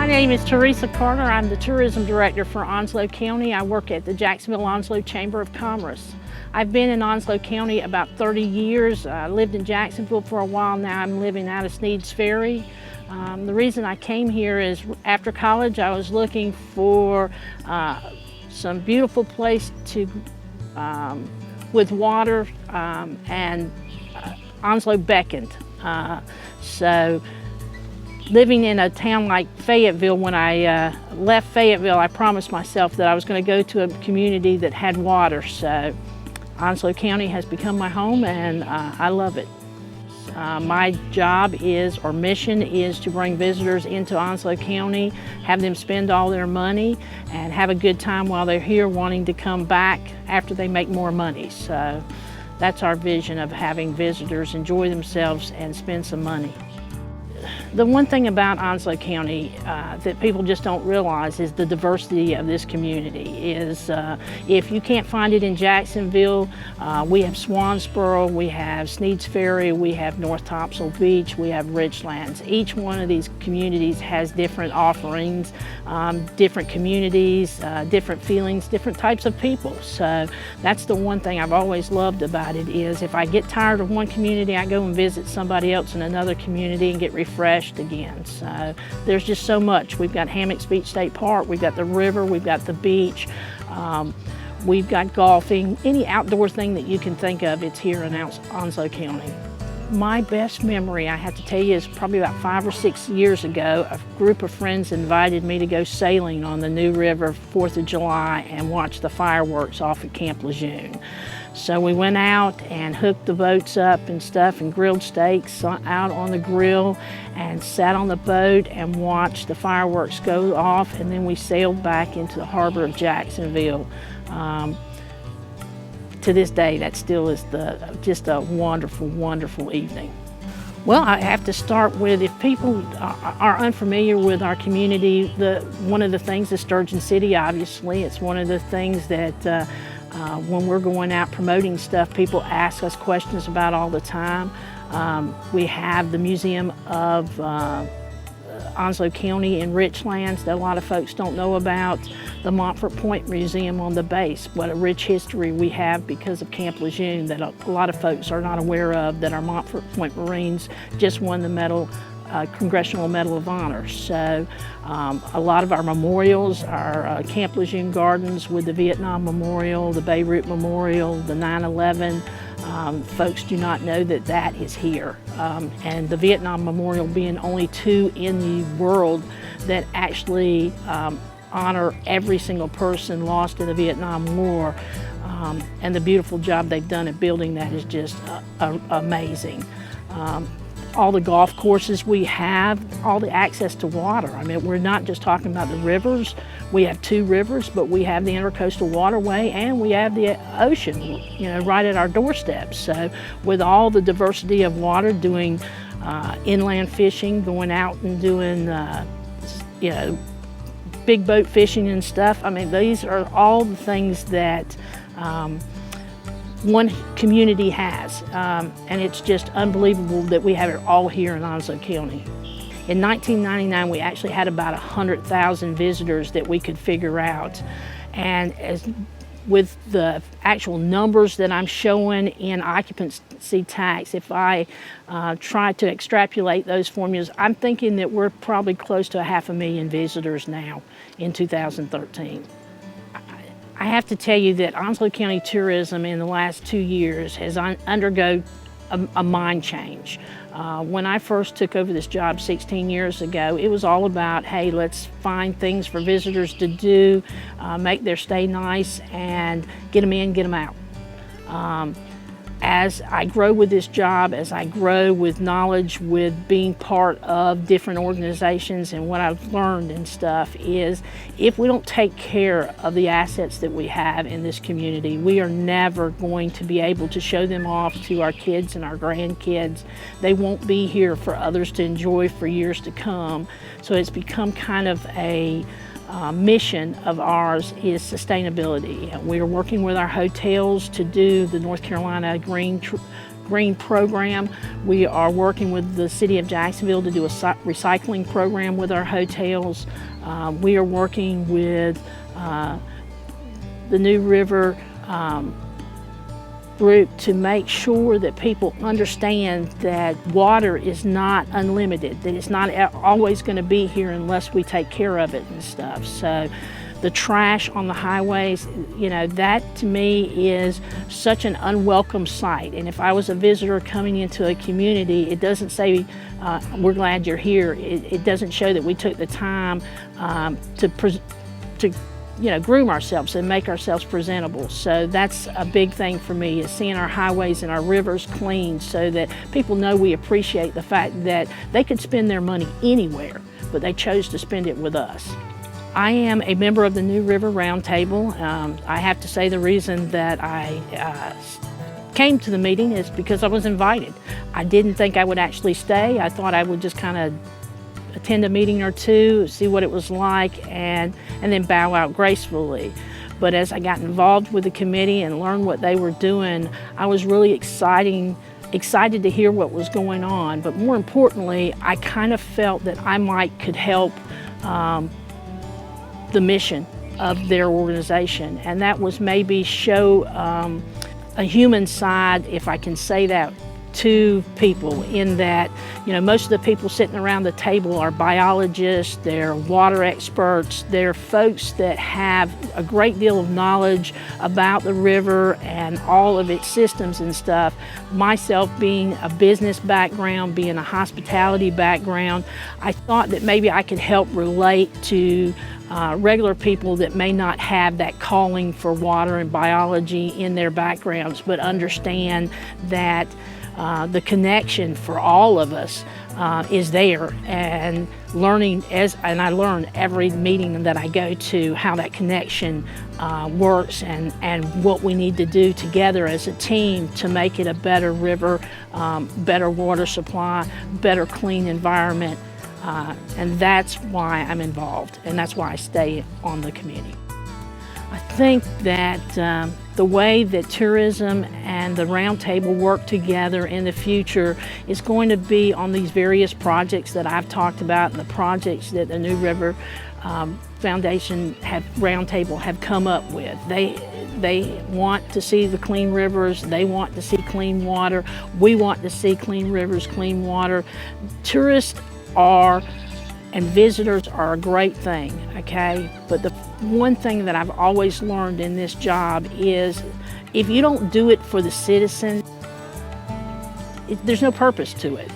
My name is Teresa Carter. I'm the Tourism Director for Onslow County. I work at the Jacksonville Onslow Chamber of Commerce. I've been in Onslow County about 30 years. I lived in Jacksonville for a while. Now I'm living out of Sneads Ferry. The reason I came here is after college I was looking for some beautiful place to with water, and Onslow beckoned. So living in a town like Fayetteville, when I left Fayetteville, I promised myself that I was going to go to a community that had water. So Onslow County has become my home, and I love it. My job is, or mission is, to bring visitors into Onslow County, have them spend all their money, and have a good time while they're here, wanting to come back after they make more money. So that's our vision of having visitors enjoy themselves and spend some money. The one thing about Onslow County that people just don't realize is the diversity of this community. If you can't find it in Jacksonville, we have Swansboro, we have Sneads Ferry, we have North Topsail Beach, we have Richlands. Each one of these communities has different offerings, different communities, different feelings, different types of people. So that's the one thing I've always loved about it, is if I get tired of one community, I go and visit somebody else in another community and get refreshed again. So there's just so much. We've got Hammocks Beach State Park, we've got the river, we've got the beach, we've got golfing. Any outdoor thing that you can think of, it's here in Onslow County. My best memory, I have to tell you, is probably about 5 or 6 years ago. A group of friends invited me to go sailing on the New River 4th of July and watch the fireworks off at Camp Lejeune. So we went out and hooked the boats up and stuff and grilled steaks out on the grill and sat on the boat and watched the fireworks go off, and then we sailed back into the harbor of Jacksonville. To this day, that still is just a wonderful, wonderful evening. Well, I have to start with, if people are unfamiliar with our community, one of the things is Sturgeon City, obviously. It's one of the things that when we're going out promoting stuff, people ask us questions about all the time. We have the Museum of Onslow County in Richlands that a lot of folks don't know about. The Montfort Point Museum on the base, what a rich history we have because of Camp Lejeune that a lot of folks are not aware of, that our Montfort Point Marines just won the Congressional Medal of Honor. So a lot of our memorials are Camp Lejeune Gardens with the Vietnam Memorial, the Beirut Memorial, the 9/11. Folks do not know that that is here. And the Vietnam Memorial being only 2 in the world that actually honor every single person lost in the Vietnam War. And the beautiful job they've done at building that is just amazing. All the golf courses we have, all the access to water. I mean, we're not just talking about the rivers. We have 2 rivers, but we have the Intercoastal Waterway and we have the ocean, right at our doorsteps. So with all the diversity of water, doing inland fishing, going out and doing, big boat fishing and stuff. I mean, these are all the things that one community has, and it's just unbelievable that we have it all here in Onslow County. In 1999, we actually had about 100,000 visitors that we could figure out, and with the actual numbers that I'm showing in occupancy tax, if I try to extrapolate those formulas, I'm thinking that we're probably close to 500,000 visitors now in 2013. I have to tell you that Onslow County tourism in the last 2 years has undergone a mind change. When I first took over this job 16 years ago, it was all about, hey, let's find things for visitors to do, make their stay nice, and get them in, get them out. As I grow with this job, as I grow with knowledge, with being part of different organizations, and what I've learned and stuff is, if we don't take care of the assets that we have in this community, we are never going to be able to show them off to our kids and our grandkids. They won't be here for others to enjoy for years to come. So it's become kind of a mission of ours is sustainability. We are working with our hotels to do the North Carolina Green green program. We are working with the city of Jacksonville to do a recycling program with our hotels. We are working with the New River group to make sure that people understand that water is not unlimited, that it's not always going to be here unless we take care of it and stuff. So the trash on the highways, you know, that to me is such an unwelcome sight. And if I was a visitor coming into a community, it doesn't say, we're glad you're here. It doesn't show that we took the time to you know, groom ourselves and make ourselves presentable. So that's a big thing for me, is seeing our highways and our rivers clean so that people know we appreciate the fact that they could spend their money anywhere, but they chose to spend it with us. I am a member of the New River Roundtable. I have to say the reason that I came to the meeting is because I was invited. I didn't think I would actually stay. I thought I would just kind of attend a meeting or two, see what it was like, and then bow out gracefully. But as I got involved with the committee and learned what they were doing, I was really excited to hear what was going on. But more importantly, I kind of felt that I could help the mission of their organization, and that was maybe show a human side, if I can say that, to people, in that, you know, most of the people sitting around the table are biologists, they're water experts, they're folks that have a great deal of knowledge about the river and all of its systems and stuff. Myself being a business background, being a hospitality background, I thought that maybe I could help relate to regular people that may not have that calling for water and biology in their backgrounds, but understand that the connection for all of us is there, and I learn every meeting that I go to how that connection works and what we need to do together as a team to make it a better river, better water supply, better clean environment. And that's why I'm involved, and that's why I stay on the committee. I think that the way that tourism and the roundtable work together in the future is going to be on these various projects that I've talked about, and the projects that the New River Foundation Roundtable have come up with. They want to see the clean rivers, they want to see clean water, we want to see clean rivers, clean water. Tourists and visitors are a great thing, okay? But the one thing that I've always learned in this job is if you don't do it for the citizens, there's no purpose to it.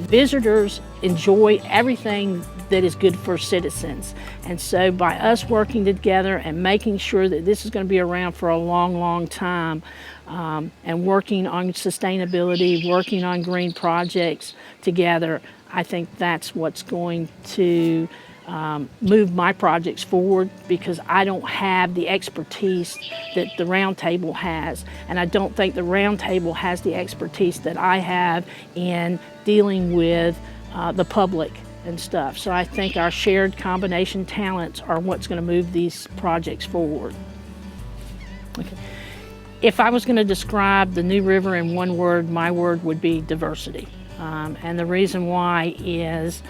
Visitors enjoy everything that is good for citizens. And so by us working together and making sure that this is going to be around for a long, long time, and working on sustainability, working on green projects together, I think that's what's going to move my projects forward, because I don't have the expertise that the Roundtable has, and I don't think the Roundtable has the expertise that I have in dealing with the public and stuff. So I think our shared combination talents are what's going to move these projects forward. Okay. If I was going to describe the New River in one word, my word would be diversity. And the reason why is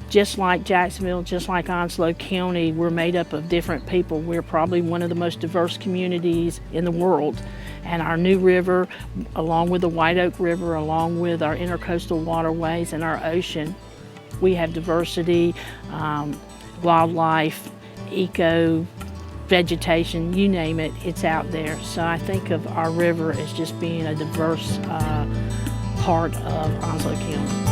just like Jacksonville, just like Onslow County, we're made up of different people. We're probably one of the most diverse communities in the world. And our New River, along with the White Oak River, along with our intercoastal waterways and our ocean, we have diversity, wildlife, vegetation, you name it, it's out there. So I think of our river as just being a diverse part of Onslow County.